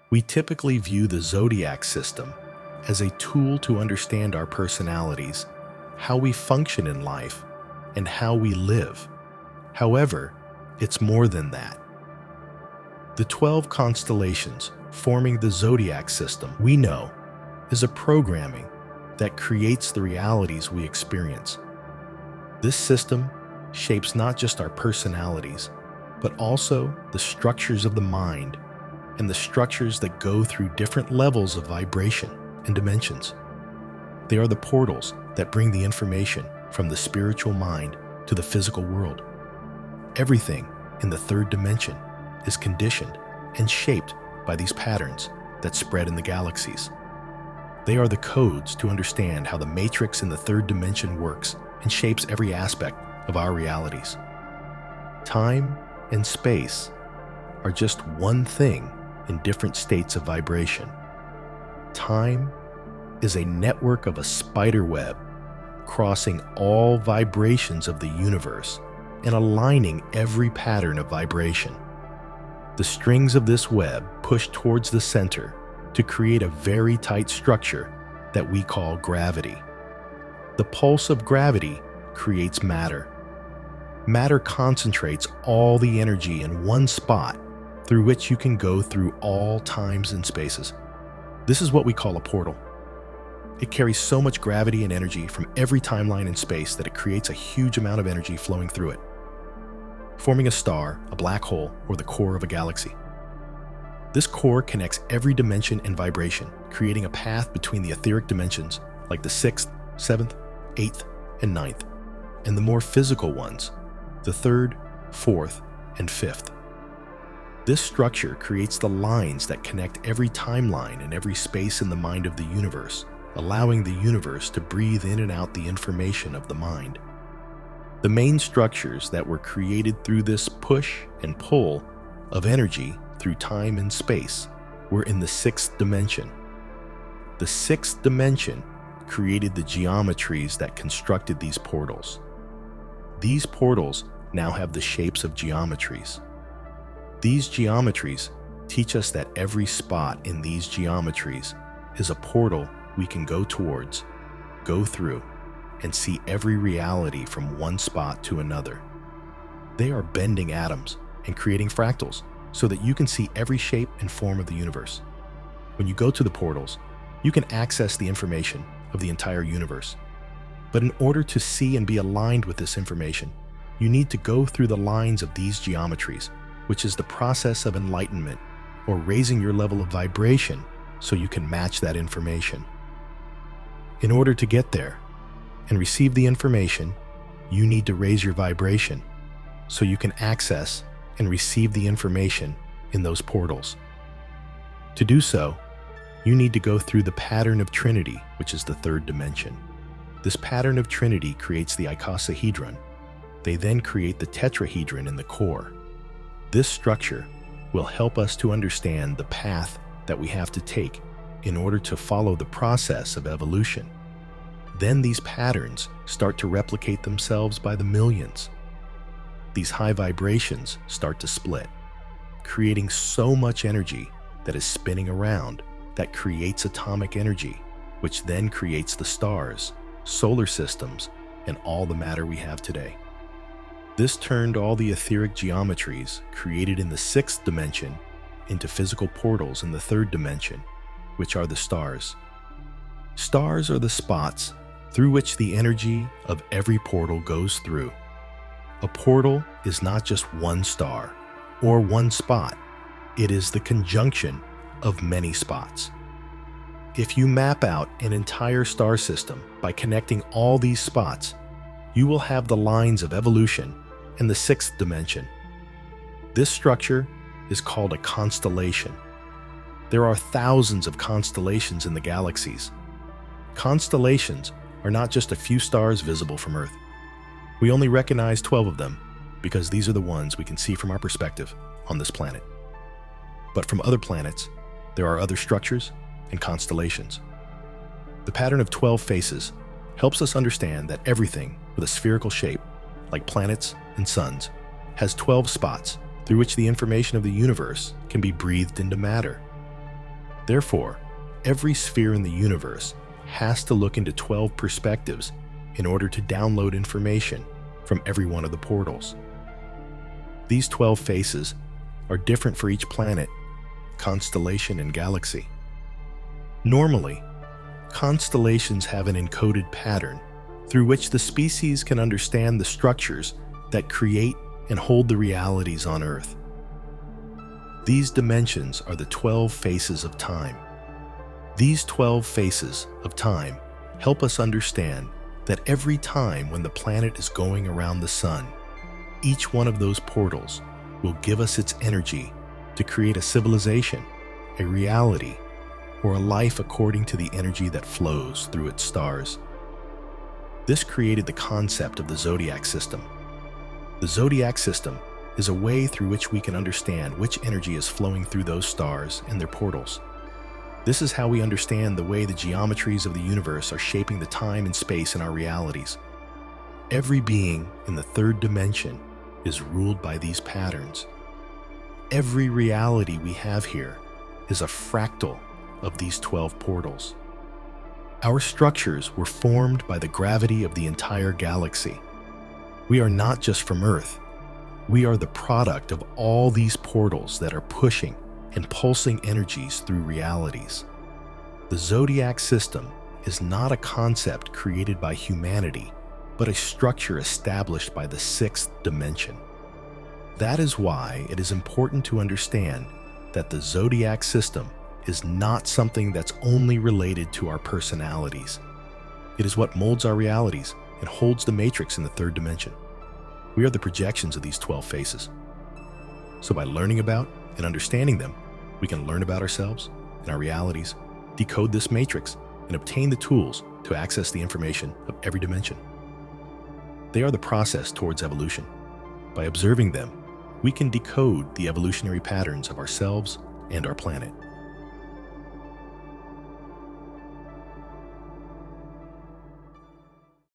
We typically view the Zodiac system as a tool to understand our personalities, how we function in life, and how we live. However, it's more than that. The 12 constellations forming the Zodiac system we know is a programming that creates the realities we experience. This system shapes not just our personalities, but also the structures of the mind and the structures that go through different levels of vibration and dimensions. They are the portals that bring the information from the spiritual mind to the physical world. Everything in the third dimension is conditioned and shaped by these patterns that spread in the galaxies. They are the codes to understand how the matrix in the third dimension works and shapes every aspect of our realities. Time and space are just one thing in different states of vibration. Time is a network of a spider web crossing all vibrations of the universe and aligning every pattern of vibration. The strings of this web push towards the center to create a very tight structure that we call gravity. The pulse of gravity creates matter. Matter concentrates all the energy in one spot through which you can go through all times and spaces. This is what we call a portal. It carries so much gravity and energy from every timeline and space that it creates a huge amount of energy flowing through it, forming a star, a black hole, or the core of a galaxy. This core connects every dimension and vibration, creating a path between the etheric dimensions, like the 6th, 7th, 8th, and 9th, and the more physical ones, the 3rd, 4th, and 5th. This structure creates the lines that connect every timeline and every space in the mind of the universe, allowing the universe to breathe in and out the information of the mind. The main structures that were created through this push and pull of energy through time and space were in the 6th dimension. The 6th dimension created the geometries that constructed these portals. These portals now have the shapes of geometries. These geometries teach us that every spot in these geometries is a portal we can go towards, go through, and see every reality from one spot to another. They are bending atoms and creating fractals so that you can see every shape and form of the universe. When you go to the portals, you can access the information of the entire universe. But in order to see and be aligned with this information, you need to go through the lines of these geometries, which is the process of enlightenment or raising your level of vibration so you can match that information. In order to get there and receive the information, you need to raise your vibration so you can access and receive the information in those portals. To do so, you need to go through the pattern of Trinity, which is the 3rd dimension. This pattern of Trinity creates the icosahedron. They then create the tetrahedron in the core. This structure will help us to understand the path that we have to take in order to follow the process of evolution. Then these patterns start to replicate themselves by the millions. These high vibrations start to split, creating so much energy that is spinning around that creates atomic energy, which then creates the stars, solar systems, and all the matter we have today. This turned all the etheric geometries created in the 6th dimension into physical portals in the 3rd dimension, which are the stars. Stars are the spots through which the energy of every portal goes through. A portal is not just one star or one spot. It is the conjunction of many spots. If you map out an entire star system by connecting all these spots, you will have the lines of evolution in the 6th dimension. This structure is called a constellation. There are thousands of constellations in the galaxies. Constellations are not just a few stars visible from Earth. We only recognize 12 of them because these are the ones we can see from our perspective on this planet. But from other planets, there are other structures and constellations. The pattern of 12 faces helps us understand that everything with a spherical shape, like planets and suns, has 12 spots through which the information of the universe can be breathed into matter. Therefore, every sphere in the universe has to look into 12 perspectives in order to download information from every one of the portals. These 12 faces are different for each planet, constellation, and galaxy. Normally, constellations have an encoded pattern through which the species can understand the structures that create and hold the realities on Earth. These dimensions are the 12 faces of time. These 12 faces of time help us understand that every time when the planet is going around the sun, each one of those portals will give us its energy to create a civilization, a reality, or a life according to the energy that flows through its stars. This created the concept of the Zodiac system. The Zodiac system is a way through which we can understand which energy is flowing through those stars and their portals. This is how we understand the way the geometries of the universe are shaping the time and space in our realities. Every being in the third dimension is ruled by these patterns. Every reality we have here is a fractal of these 12 portals. Our structures were formed by the gravity of the entire galaxy. We are not just from Earth. We are the product of all these portals that are pushing and pulsing energies through realities. The Zodiac system is not a concept created by humanity, but a structure established by the sixth dimension. That is why it is important to understand that the Zodiac system is not something that's only related to our personalities. It is what molds our realities and holds the matrix in the third dimension. We are the projections of these 12 faces. So by learning about and understanding them, we can learn about ourselves and our realities, decode this matrix, and obtain the tools to access the information of every dimension. They are the process towards evolution. By observing them, we can decode the evolutionary patterns of ourselves and our planet.